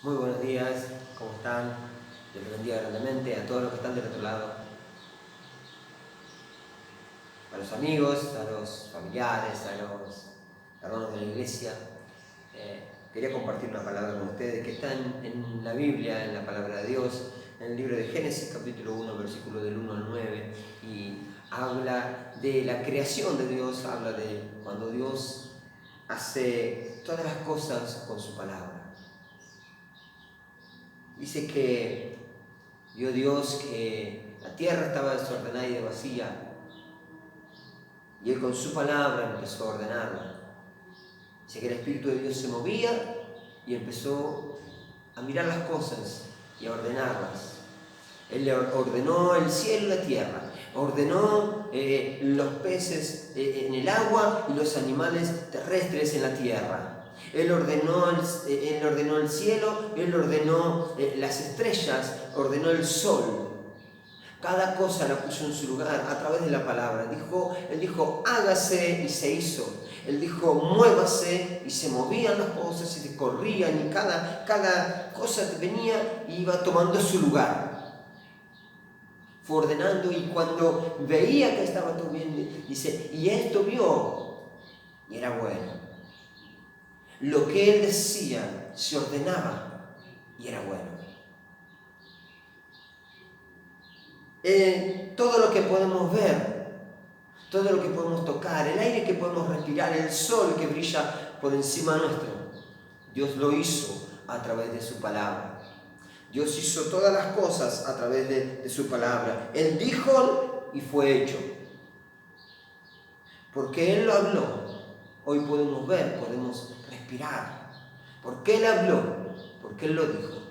Muy buenos días, ¿cómo están? Dios les bendiga grandemente a todos los que están del otro lado, a los amigos, a los familiares, a los hermanos de la iglesia. Quería compartir una palabra con ustedes que está en la Biblia, en la palabra de Dios, en el libro de Génesis capítulo 1, versículo del 1 al 9, y habla de la creación de Dios, habla de cuando Dios hace todas las cosas con su palabra. Dice que vio Dios que la tierra estaba desordenada y vacía, y Él con su palabra empezó a ordenarla. Dice que el Espíritu de Dios se movía y empezó a mirar las cosas y a ordenarlas. Él le ordenó el cielo y la tierra, ordenó los peces en el agua y los animales terrestres en la tierra. Él ordenó el cielo, Él ordenó las estrellas, ordenó el sol. Cada cosa la puso en su lugar a través de la palabra. Él dijo, hágase y se hizo. Él dijo, muévase y se movían las cosas y se corrían y cada cosa que venía iba tomando su lugar. Fue ordenando y cuando veía que estaba todo bien, dice, y esto vio y era bueno. Lo que Él decía se ordenaba y era bueno. Todo lo que podemos ver, todo lo que podemos tocar, el aire que podemos respirar, el sol que brilla por encima nuestro, Dios lo hizo a través de su palabra. Dios hizo todas las cosas a través de su palabra. Él dijo y fue hecho. Porque Él lo habló, hoy podemos ver, podemos respirar. Porque Él habló, porque Él lo dijo.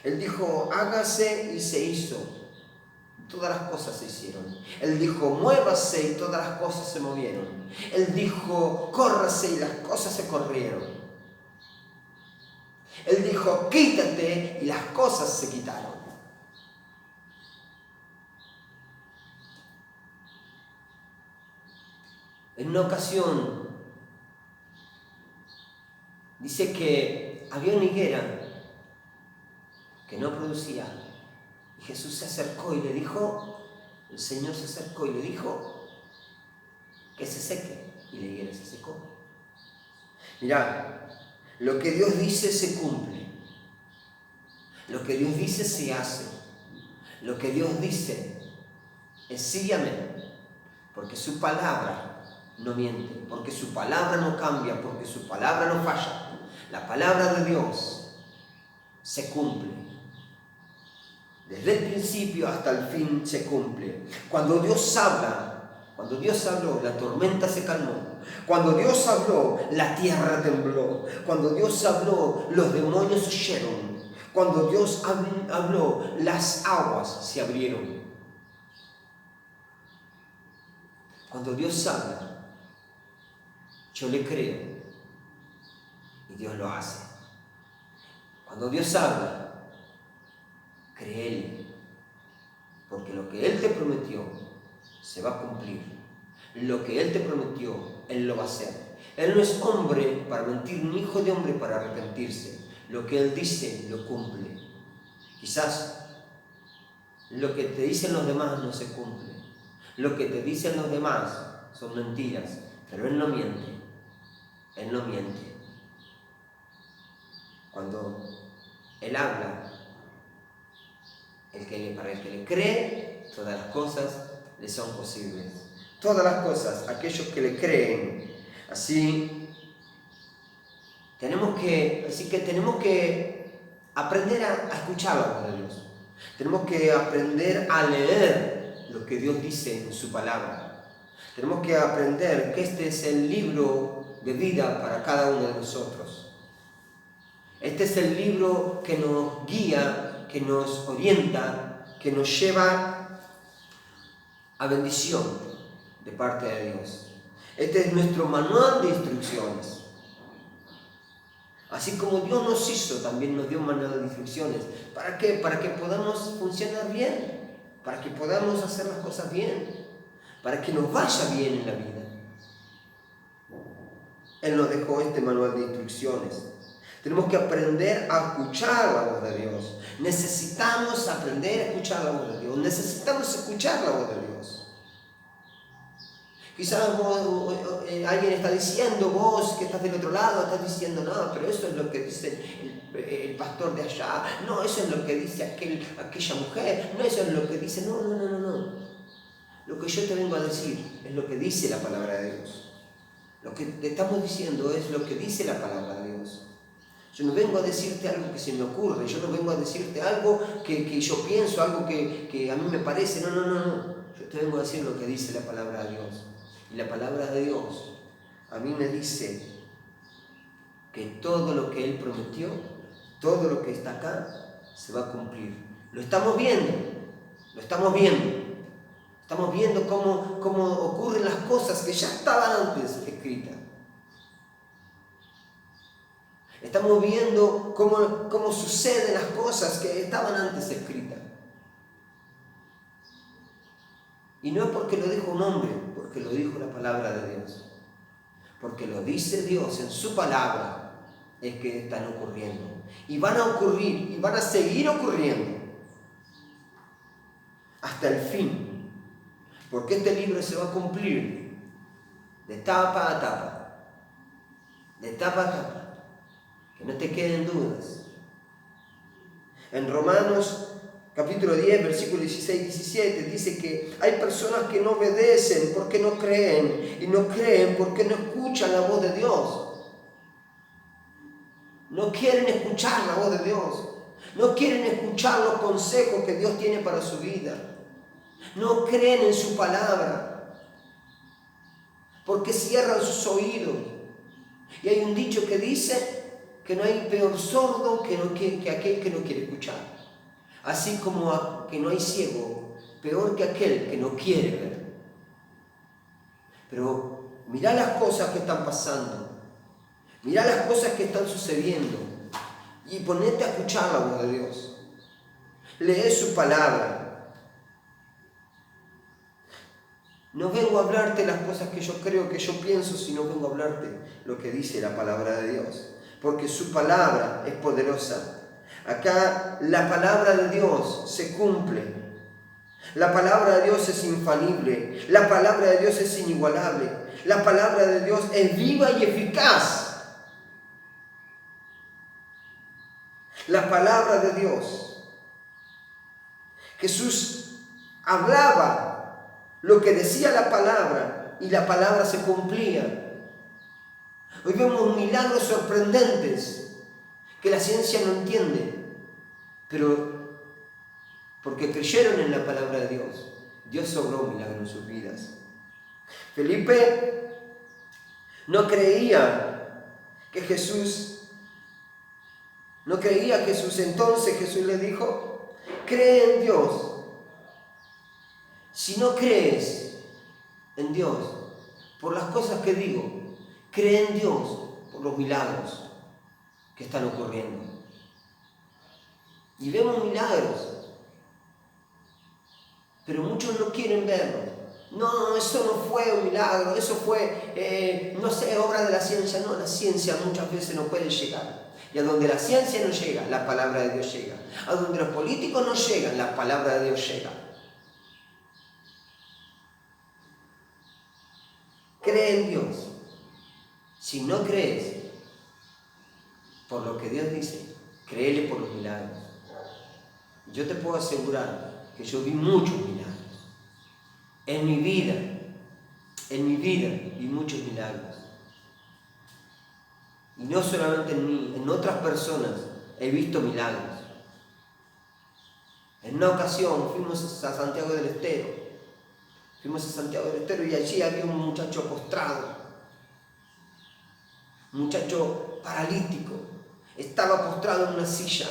Él dijo, hágase y se hizo. Todas las cosas se hicieron. Él dijo, muévase y todas las cosas se movieron. Él dijo, córrase y las cosas se corrieron. Él dijo, quítate y las cosas se quitaron. En una ocasión, dice que había una higuera que no producía. Y Jesús se acercó y le dijo, el Señor se acercó y le dijo, que se seque. Y la higuera se secó. Mirá, lo que Dios dice se cumple. Lo que Dios dice se hace. Lo que Dios dice es sí y amén. Porque su palabra no miente. Porque su palabra no cambia. Porque su palabra no falla. La palabra de Dios se cumple. Desde el principio hasta el fin se cumple. Cuando Dios habla, cuando Dios habló, la tormenta se calmó. Cuando Dios habló, la tierra tembló. Cuando Dios habló, los demonios huyeron. Cuando Dios habló, las aguas se abrieron. Cuando Dios habla, yo le creo y Dios lo hace. Cuando Dios habla, créele, porque lo que Él te prometió se va a cumplir. Lo que Él te prometió, Él lo va a hacer. Él no es hombre para mentir, ni hijo de hombre para arrepentirse. Lo que Él dice, lo cumple. Quizás lo que te dicen los demás no se cumple. Lo que te dicen los demás son mentiras, pero Él no miente. Él no miente. Cuando Él habla, para el que le cree, todas las cosas le son posibles. Todas las cosas, aquellos que le creen. Así que tenemos que aprender a escuchar la voz de Dios. Tenemos que aprender a leer lo que Dios dice en su palabra. Tenemos que aprender que este es el libro de vida para cada uno de nosotros. Este es el libro que nos guía, que nos orienta, que nos lleva a bendición de parte de Dios. Este es nuestro manual de instrucciones. Así como Dios nos hizo, también nos dio un manual de instrucciones. ¿Para qué? Para que podamos funcionar bien, para que podamos hacer las cosas bien, para que nos vaya bien en la vida. Él nos dejó este manual de instrucciones. Tenemos que aprender a escuchar la voz de Dios. Necesitamos aprender a escuchar la voz de Dios. Necesitamos escuchar la voz de Dios. Quizás alguien está diciendo, vos que estás del otro lado, estás diciendo, no, pero eso es lo que dice el pastor de allá. No, eso es lo que dice aquella mujer. No, eso es lo que dice. No. Lo que yo te vengo a decir es lo que dice la palabra de Dios. Lo que te estamos diciendo es lo que dice la palabra de Dios. Yo no vengo a decirte algo que se me ocurre, yo no vengo a decirte algo que yo pienso, algo que a mí me parece. No. Yo te vengo a decir lo que dice la palabra de Dios. Y la palabra de Dios a mí me dice que todo lo que Él prometió, todo lo que está acá, se va a cumplir. Lo estamos viendo. Estamos viendo cómo ocurren las cosas que ya estaban antes escritas. Estamos viendo cómo suceden las cosas que estaban antes escritas. Y no es porque lo dijo un hombre, porque lo dijo la palabra de Dios. Porque lo dice Dios en su palabra, es que están ocurriendo. Y van a ocurrir, y van a seguir ocurriendo. Hasta el fin. Porque este libro se va a cumplir de etapa a etapa. De etapa a etapa. Que no te queden dudas. En Romanos capítulo 10, versículo 16-17 dice que hay personas que no obedecen porque no creen, y no creen porque no escuchan la voz de Dios. No quieren escuchar la voz de Dios. No quieren escuchar los consejos que Dios tiene para su vida. No creen en su palabra porque cierran sus oídos. Y hay un dicho que dice que no hay peor sordo que aquel que no quiere escuchar. Así como que no hay ciego, peor que aquel que no quiere ver. Pero mirá las cosas que están pasando. Mirá las cosas que están sucediendo. Y ponete a escuchar la voz de Dios. Lee su palabra. No vengo a hablarte las cosas que yo creo, que yo pienso, sino vengo a hablarte lo que dice la palabra de Dios. Porque su palabra es poderosa. Acá la palabra de Dios se cumple. La palabra de Dios es infalible. La palabra de Dios es inigualable. La palabra de Dios es viva y eficaz. La palabra de Dios. Jesús hablaba lo que decía la palabra y la palabra se cumplía. Hoy vemos milagros sorprendentes que la ciencia no entiende, pero porque creyeron en la palabra de Dios, Dios obró milagros en sus vidas. Felipe no creía que Jesús, entonces Jesús le dijo, cree en Dios. Si no crees en Dios por las cosas que digo, cree en Dios por los milagros que están ocurriendo. Y vemos milagros, pero muchos no quieren verlo. No, eso no fue un milagro, eso fue, obra de la ciencia. No, la ciencia muchas veces no puede llegar. Y a donde la ciencia no llega, la palabra de Dios llega. A donde los políticos no llegan, la palabra de Dios llega. Cree en Dios. Si no crees por lo que Dios dice, créele por los milagros. Yo te puedo asegurar que yo vi muchos milagros. En mi vida vi muchos milagros. Y no solamente en mí, en otras personas he visto milagros. En una ocasión fuimos a Santiago del Estero. Y allí había un muchacho postrado. Un muchacho paralítico. Estaba postrado en una silla.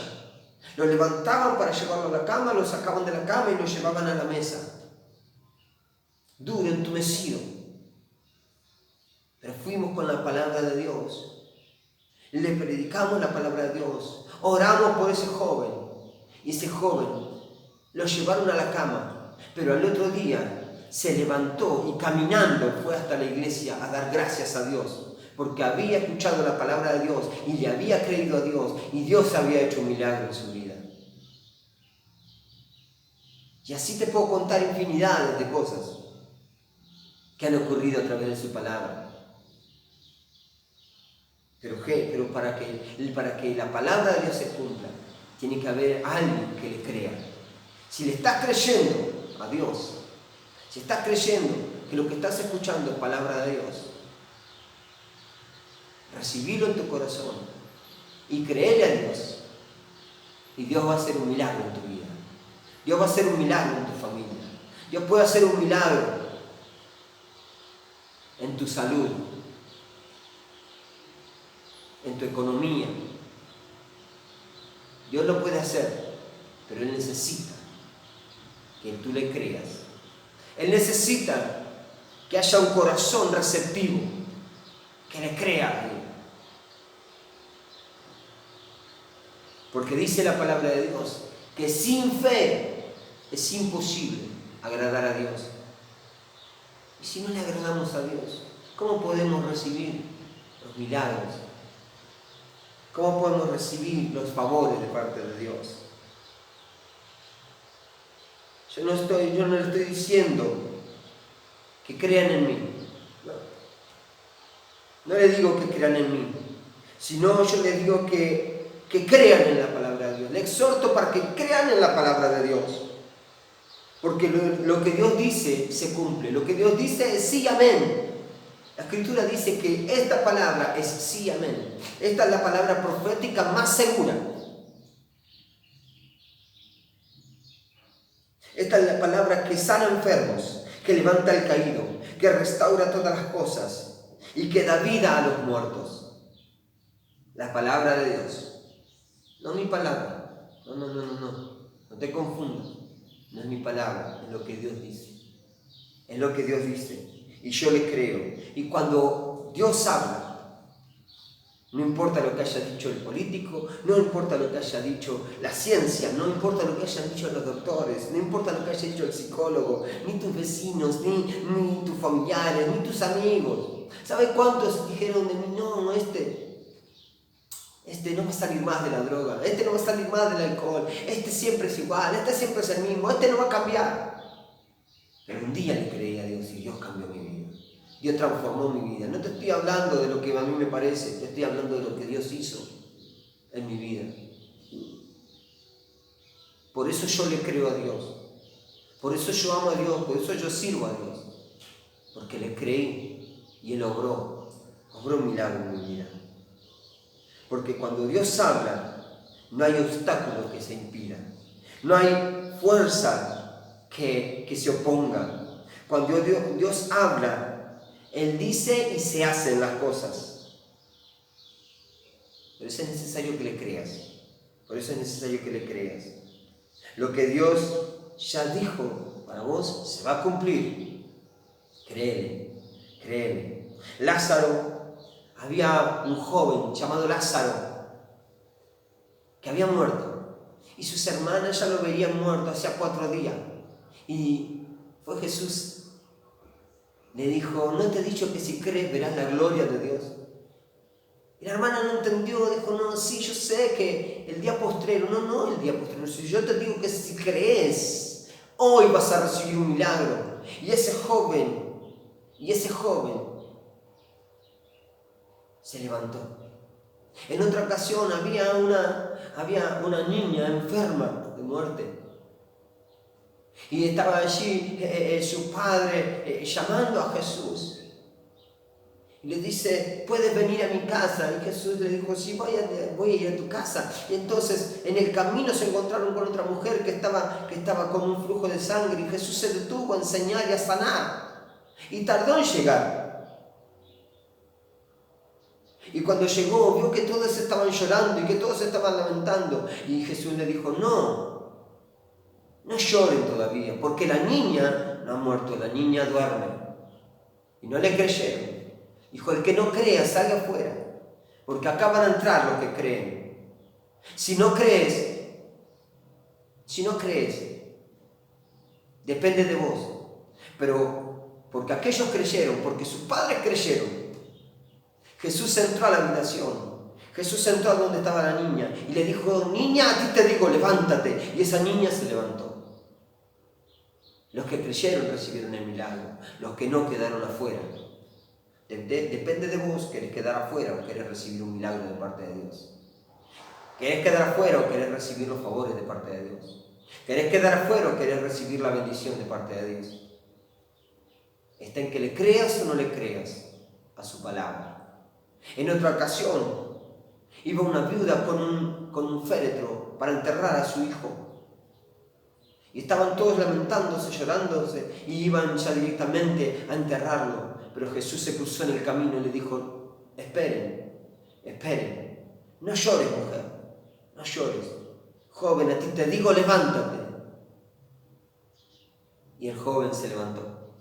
Lo levantaban para llevarlo a la cama, lo sacaban de la cama y lo llevaban a la mesa. Duro, entumecido. Pero fuimos con la palabra de Dios. Le predicamos la palabra de Dios. Oramos por ese joven. Y ese joven lo llevaron a la cama. Pero al otro día se levantó y caminando fue hasta la iglesia a dar gracias a Dios porque había escuchado la palabra de Dios y le había creído a Dios, y Dios había hecho un milagro en su vida. Y así te puedo contar infinidades de cosas que han ocurrido a través de su palabra. Pero para que la palabra de Dios se cumpla, tiene que haber alguien que le crea. Si le estás creyendo a Dios, si estás creyendo que lo que estás escuchando es palabra de Dios, recibilo en tu corazón y créele a Dios. Y Dios va a hacer un milagro en tu vida. Dios va a hacer un milagro en tu familia. Dios puede hacer un milagro en tu salud, en tu economía. Dios lo puede hacer, pero Él necesita que tú le creas. Él necesita que haya un corazón receptivo, que le crea a Él. Porque dice la palabra de Dios que sin fe es imposible agradar a Dios. Y si no le agradamos a Dios, ¿cómo podemos recibir los milagros? ¿Cómo podemos recibir los favores de parte de Dios? Yo no le estoy diciendo que crean en mí. No le digo que crean en mí, sino yo le digo que crean en la palabra de Dios. Le exhorto para que crean en la palabra de Dios. Porque lo que Dios dice se cumple. Lo que Dios dice es sí, amén. La Escritura dice que esta palabra es sí, amén. Esta es la palabra profética más segura. Esta es la palabra que sana enfermos, que levanta al caído, que restaura todas las cosas y que da vida a los muertos. La palabra de Dios. No mi palabra. No te confundas. No es mi palabra, es lo que Dios dice. Es lo que Dios dice. Y yo le creo. Y cuando Dios habla, no importa lo que haya dicho el político, no importa lo que haya dicho la ciencia, no importa lo que hayan dicho los doctores, no importa lo que haya dicho el psicólogo, ni tus vecinos, ni tus familiares, ni tus amigos. ¿Sabe cuántos dijeron de mí? No, este no va a salir más de la droga, este no va a salir más del alcohol, este siempre es igual, este siempre es el mismo, este no va a cambiar. Pero un día le creí a Dios y Dios cambió mi vida. Dios transformó mi vida. No te estoy hablando de lo que a mí me parece, te estoy hablando de lo que Dios hizo en mi vida. Por eso yo le creo a Dios. Por eso yo amo a Dios, por eso yo sirvo a Dios. Porque le creí y Él obró un milagro en mi vida. Porque cuando Dios habla, no hay obstáculos que se impidan. No hay fuerza que se oponga. Cuando Dios habla, Él dice y se hacen las cosas. Por eso es necesario que le creas. Por eso es necesario que le creas. Lo que Dios ya dijo para vos se va a cumplir. Créele, créele. Había un joven llamado Lázaro que había muerto y sus hermanas ya lo veían muerto hacía 4 días. Y fue Jesús, le dijo: ¿no te he dicho que si crees verás la gloria de Dios? Y la hermana no entendió, dijo: no, sí, yo sé que el día postrero, no el día postrero, si yo te digo que si crees, hoy vas a recibir un milagro. Y ese joven se levantó. En otra ocasión había una niña enferma de muerte. Y estaba allí su padre llamando a Jesús. Y le dice: ¿puedes venir a mi casa? Y Jesús le dijo: sí, voy a ir a tu casa. Y entonces en el camino se encontraron con otra mujer que estaba con un flujo de sangre. Y Jesús se detuvo a enseñar y a sanar. Y tardó en llegar. Y cuando llegó, vio que todos estaban llorando y que todos estaban lamentando. Y Jesús le dijo: no lloren todavía, porque la niña no ha muerto, la niña duerme. Y no le creyeron. Dijo: el que no crea, salga afuera, porque acá van a entrar los que creen. Si no crees, depende de vos. Pero porque aquellos creyeron, porque sus padres creyeron, Jesús entró a la habitación. Jesús entró a donde estaba la niña y le dijo: niña, a ti te digo, levántate. Y esa niña se levantó. Los que creyeron recibieron el milagro. Los que no quedaron afuera. Depende de vos, ¿querés quedar afuera o querés recibir un milagro de parte de Dios? ¿Querés quedar afuera o querés recibir los favores de parte de Dios? ¿Querés quedar afuera o querés recibir la bendición de parte de Dios? Está en que le creas o no le creas a su palabra. En otra ocasión, iba una viuda con un féretro para enterrar a su hijo. Y estaban todos lamentándose, llorándose, y iban ya directamente a enterrarlo. Pero Jesús se cruzó en el camino y le dijo: esperen, esperen, no llores, mujer, no llores. Joven, a ti te digo, levántate. Y el joven se levantó.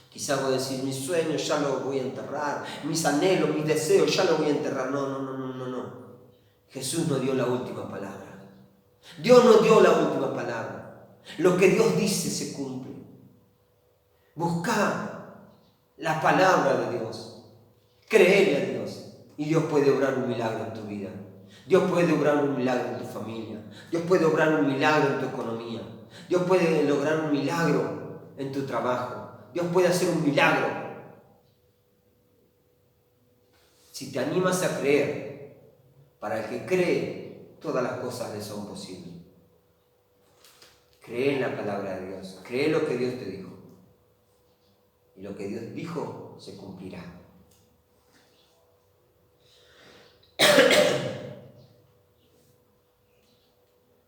Quizá vos decís: mis sueños ya los voy a enterrar, mis anhelos, mis deseos ya los voy a enterrar. No. Jesús no dio la última palabra. Dios no dio la última palabra. Lo que Dios dice se cumple. Busca la palabra de Dios. Créele a Dios. Y Dios puede obrar un milagro en tu vida. Dios puede obrar un milagro en tu familia. Dios puede obrar un milagro en tu economía. Dios puede lograr un milagro en tu trabajo. Dios puede hacer un milagro. Si te animas a creer, para el que cree, todas las cosas le son posibles. Cree en la palabra de Dios. Cree lo que Dios te dijo. Y lo que Dios dijo se cumplirá.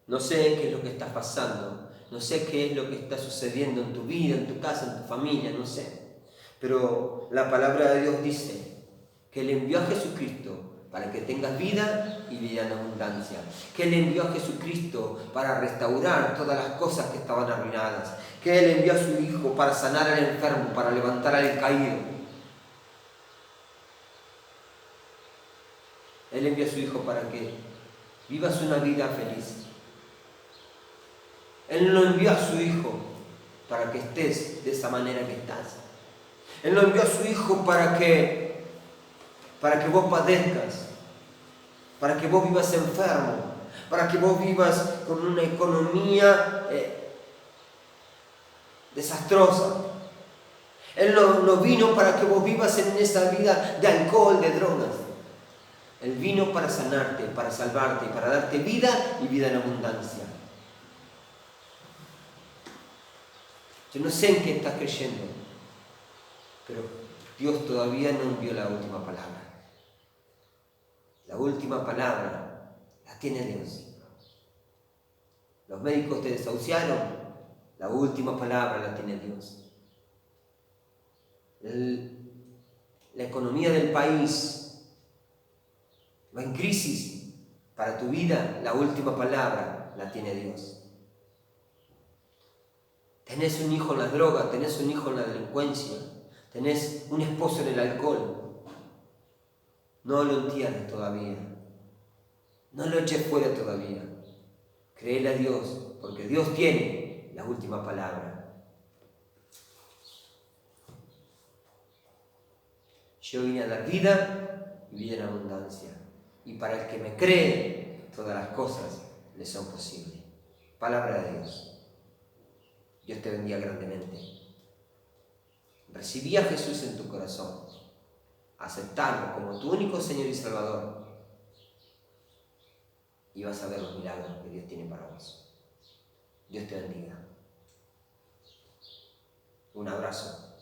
No sé qué es lo que está pasando. No sé qué es lo que está sucediendo en tu vida, en tu casa, en tu familia, no sé. Pero la palabra de Dios dice que Él envió a Jesucristo para que tengas vida y vida en abundancia. Que Él envió a Jesucristo para restaurar todas las cosas que estaban arruinadas. Que Él envió a su Hijo para sanar al enfermo, para levantar al caído. Él envió a su Hijo para que vivas una vida feliz. Él no envió a su Hijo para que estés de esa manera que estás. Él no envió a su Hijo para que vos padezcas, para que vos vivas enfermo, para que vos vivas con una economía desastrosa. Él no vino para que vos vivas en esa vida de alcohol, de drogas. Él vino para sanarte, para salvarte, para darte vida y vida en abundancia. Yo no sé en qué estás creyendo, pero Dios todavía no envió la última palabra. La última palabra la tiene Dios. Los médicos te desahuciaron, la última palabra la tiene Dios. La economía del país va en crisis. Para tu vida, la última palabra la tiene Dios. Tenés un hijo en las drogas, tenés un hijo en la delincuencia, tenés un esposo en el alcohol. No lo entierres todavía. No lo eches fuera todavía. Créele a Dios, porque Dios tiene la última palabra. Yo vine a dar vida y vida en abundancia. Y para el que me cree, todas las cosas le son posibles. Palabra de Dios. Dios te bendiga grandemente. Recibí a Jesús en tu corazón. Aceptarlo como tu único Señor y Salvador. Y vas a ver los milagros que Dios tiene para vos. Dios te bendiga. Un abrazo.